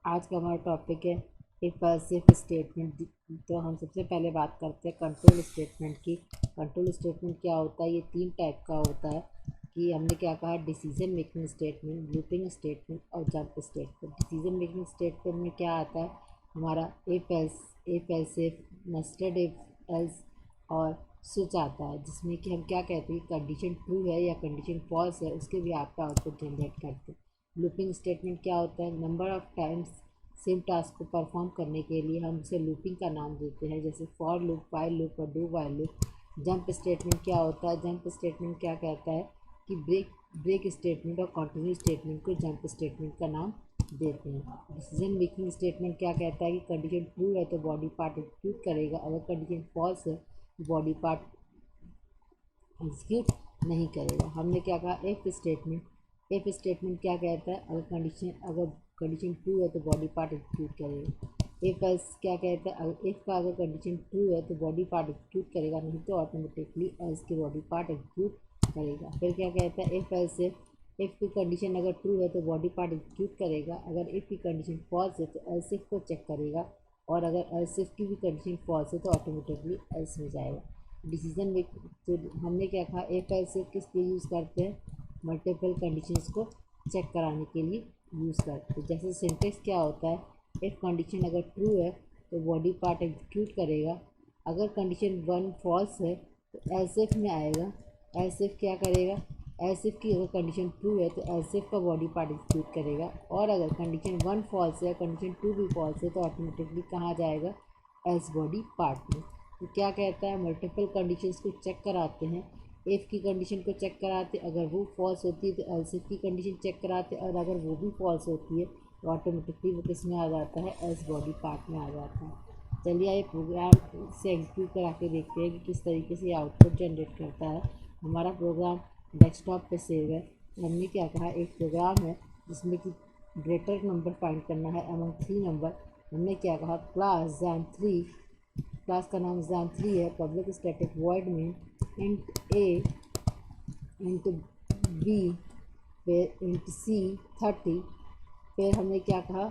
आज का हमारा टॉपिक है इफ सिर्फ स्टेटमेंट। तो हम सबसे पहले बात करते हैं कंट्रोल स्टेटमेंट की। कंट्रोल स्टेटमेंट क्या होता है? ये तीन टाइप का होता है कि हमने क्या कहा, decision making statement, looping statement और jump statement. Decision making statement में क्या आता है हमारा, if else if, nested if else और स्विच आता है, जिसमें कि हम क्या कहते हैं, कंडीशन ट्रू है या कंडीशन फॉल्स है उसके भी आपका आउटपुट जनरेट करते हैं। लूपिंग स्टेटमेंट क्या होता है, number of times same task को परफॉर्म करने के लिए हम उसे लूपिंग का नाम देते हैं, जैसे फॉर लूप, वाइल लूप और do while loop. Jump statement क्या होता है, जंप स्टेटमेंट क्या कहता है कि ब्रेक स्टेटमेंट और कंटिन्यू स्टेटमेंट को जंप स्टेटमेंट का नाम देते हैं। डिसीजन मेकिंग स्टेटमेंट क्या कहता है कि कंडीशन ट्रू है तो बॉडी पार्ट एग्जीक्यूट करेगा, अगर कंडीशन फॉल्स है तो बॉडी पार्ट एग्जीक्यूट नहीं करेगा। हमने क्या कहा, इफ स्टेटमेंट क्या कहता है, अगर कंडीशन ट्रू है तो बॉडी पार्ट एग्जीक्यूट करेगा। इफ एल्स क्या कहता है, इफ का अगर कंडीशन ट्रू है तो बॉडी पार्ट एग्जीक्यूट करेगा, नहीं तो ऑटोमेटिकली एल्स के बॉडी पार्ट एग्जीक्यूट करेगा। फिर क्या कहता है, इफ एल्स इफ की कंडीशन अगर ट्रू है तो बॉडी पार्ट एग्जीक्यूट करेगा, अगर इफ की कंडीशन फॉल्स है तो एल्स इफ को चेक करेगा, और अगर एल्स इफ की भी कंडीशन फॉल्स है तो ऑटोमेटिकली एल्स हो जाएगा। डिसीजन मेक, तो हमने क्या कहा, इफ एल्स किस लिए यूज़ करते हैं, मल्टीपल कंडीशंस को चेक कराने के लिए यूज़ करते हैं। जैसे सिंटेक्स क्या होता है, इफ कंडीशन अगर ट्रू है तो बॉडी पार्ट एग्जीक्यूट करेगा, अगर कंडीशन वन फॉल्स है तो एल्स इफ में आएगा, एल्स इफ क्या करेगा, एल्स इफ की अगर कंडीशन ट्रू है तो एल्स इफ का बॉडी पार्ट एग्जीक्यूट करेगा, और अगर कंडीशन वन फॉल्स है, कंडीशन टू भी फॉल्स है तो ऑटोमेटिकली कहाँ जाएगा, एल्स बॉडी पार्ट में। तो क्या कहता है, मल्टीपल कंडीशंस को चेक कराते हैं, इफ़ की कंडीशन को चेक कराते, अगर वो फॉल्स होती है तो एल्स इफ की कंडीशन चेक कराते, और अगर वो भी फॉल्स होती है तो ऑटोमेटिकली वो किस में आ जाता है, एल्स बॉडी पार्ट में आ जाता है। चलिए आइए प्रोग्राम से एग्जीक्यूट करा के देखते हैं कि किस तरीके से आउटपुट जनरेट करता है। हमारा प्रोग्राम डेस्कटॉप पे सेव है। हमने क्या कहा, एक प्रोग्राम है जिसमें कि ग्रेटर नंबर फाइंड करना है अमंग थ्री नंबर। हमने क्या कहा, क्लास जैन थ्री, क्लास का नाम जैन थ्री है, पब्लिक स्टैटिक वॉइड में इंट ए इंट बी फिर इंट सी 30। फिर हमने क्या कहा,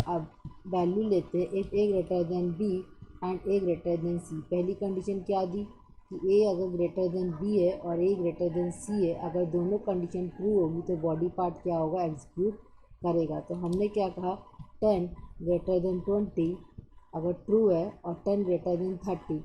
अब वैल्यू लेते हैं, if A greater than B and A greater than C. पहली कंडीशन क्या दी कि ए अगर ग्रेटर देन बी है और ए ग्रेटर देन सी है, अगर दोनों कंडीशन ट्रू होगी तो बॉडी पार्ट क्या होगा, एग्जीक्यूट करेगा। तो हमने क्या कहा, 10 ग्रेटर देन 20 अगर ट्रू है और 10 ग्रेटर देन 30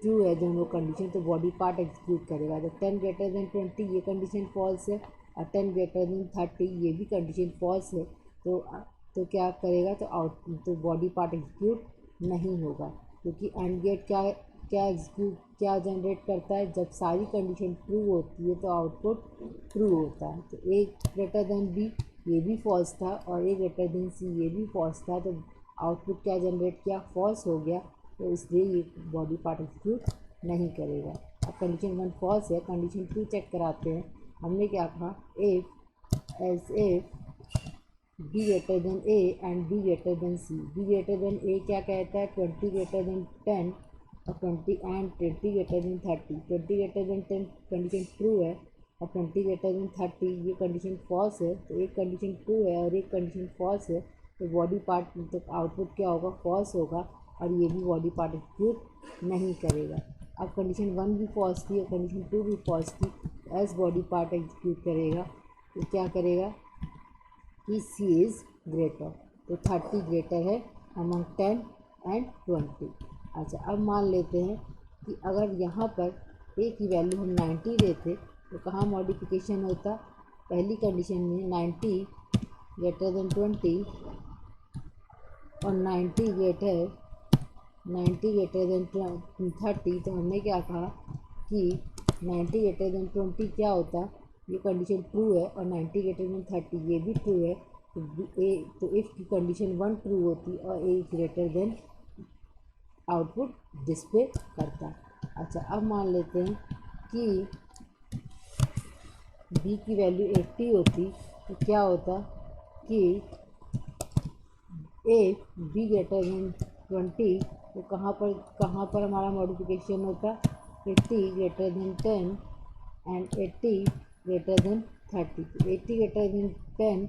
ट्रू है दोनों कंडीशन, तो बॉडी पार्ट एग्जीक्यूट करेगा। तो 10 ग्रेटर देन 20 ये कंडीशन फॉल्स है और 10 ग्रेटर देन 30 ये भी कंडीशन फॉल्स है, तो क्या करेगा, तो बॉडी पार्ट एग्जीक्यूट नहीं होगा, क्योंकि एंड गेट क्या जनरेट करता है, जब सारी कंडीशन ट्रू होती है तो आउटपुट ट्रू होता है। तो ए ग्रेटर देन बी ये भी फॉल्स था और ए ग्रेटर देन सी ये भी फॉल्स था, तो आउटपुट क्या जनरेट किया, फॉल्स हो गया, तो इसलिए ये बॉडी पार्ट एग्जीक्यूट नहीं करेगा। अब कंडीशन वन फॉल्स है, कंडीशन टू चेक कराते हैं। हमने क्या कहा, if else if B greater than A and B greater than C. B greater than A क्या कहता है, 20 ग्रेटर देन 10 और 20 greater than 30। 20 greater than 10 condition true है और 20 ग्रेटर देन 30 ये कंडीशन फॉल्स है, तो एक कंडीशन ट्रू है और एक कंडीशन फॉल्स है, तो बॉडी पार्ट मतलब आउटपुट क्या होगा, फॉल्स होगा, और ये भी बॉडी पार्ट एग्जीक्यूट नहीं करेगा। अब कंडीशन वन भी फॉल्स थी और कंडीशन टू भी फॉल्स थी, एस बॉडी पार्ट एग्जीक्यूट करेगा, तो क्या करेगा कि सी इज़ ग्रेटर, तो 30 ग्रेटर है अमंग 10 एंड 20। अच्छा, अब मान लेते हैं कि अगर यहाँ पर ए की वैल्यू हम 90 देते तो कहाँ मॉडिफिकेशन होता, पहली कंडीशन में 90 ग्रेटर देन 20 और 90 ग्रेटर देन 30, तो हमने क्या कहा कि 90 ग्रेटर देन 20 क्या होता, ये कंडीशन ट्रू है और 90 ग्रेटर देन 30 ये भी ट्रू है, तो इफ़ की कंडीशन वन ट्रू होती और ए ग्रेटर देन आउटपुट डिस्प्ले करता। अच्छा, अब मान लेते हैं कि बी की वैल्यू 80 होती तो क्या होता कि ए बी ग्रेटर देन 20, तो कहाँ पर हमारा मॉडिफिकेशन होता, 80 greater than 10 and 80 greater than 30। 80 greater than 10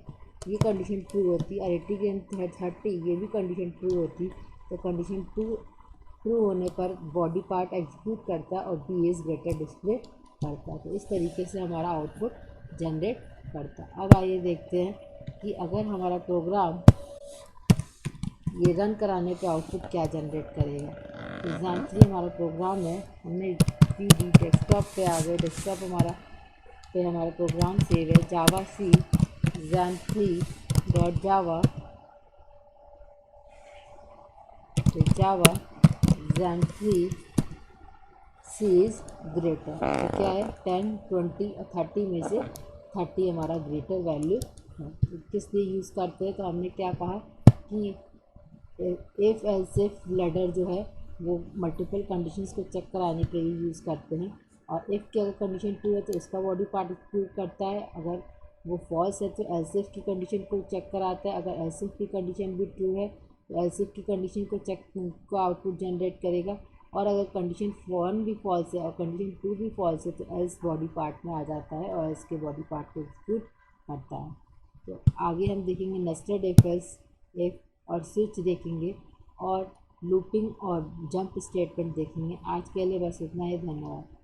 ये कंडीशन ट्रू होती और 80 के 30 ये भी कंडीशन ट्रू होती, तो कंडीशन ट्रू होने पर बॉडी पार्ट एग्जीक्यूट करता और बी इज़ ग्रेटर डिस्प्ले करता। तो इस तरीके से हमारा आउटपुट जनरेट करता। अब आइए देखते हैं कि अगर हमारा प्रोग्राम ये रन कराने पे आउटपुट क्या जनरेट करेगा। एग्जाम्पली हमारा प्रोग्राम है, हमने डेस्कटॉप पे आ गए, डेस्कटॉप हमारा प्रोग्राम सेव है Java C xampp.java Java xampp C is greater. तो क्या है 10 20 और 30 में से 30 हमारा ग्रेटर वैल्यू है। तो किस लिए यूज़ करते हैं, तो हमने क्या कहा कि इफ़ एल्स इफ लैडर जो है वो मल्टीपल कंडीशंस को चेक कराने के लिए यूज़ करते हैं। और इफ़ की अगर कंडीशन ट्रू है तो इसका बॉडी पार्ट एग्जीक्यूट करता है, अगर वो फॉल्स है तो एल्स इफ की कंडीशन को चेक कराता है, अगर एल्स इफ की कंडीशन भी ट्रू है तो एल्स इफ की कंडीशन को आउटपुट जनरेट करेगा। और अगर कंडीशन 1 भी फॉल्स है और कंडीशन 2 भी फॉल्स है तो एल्स बॉडी पार्ट में आ जाता है और एल्स के बॉडी पार्ट को एग्जीक्यूट करता है। तो आगे हम देखेंगे नेस्टेड इफ एल्स इफ और स्विच देखेंगे और लूपिंग और जंप स्टेटमेंट देखेंगे। आज के लिए बस इतना ही, धन्यवाद।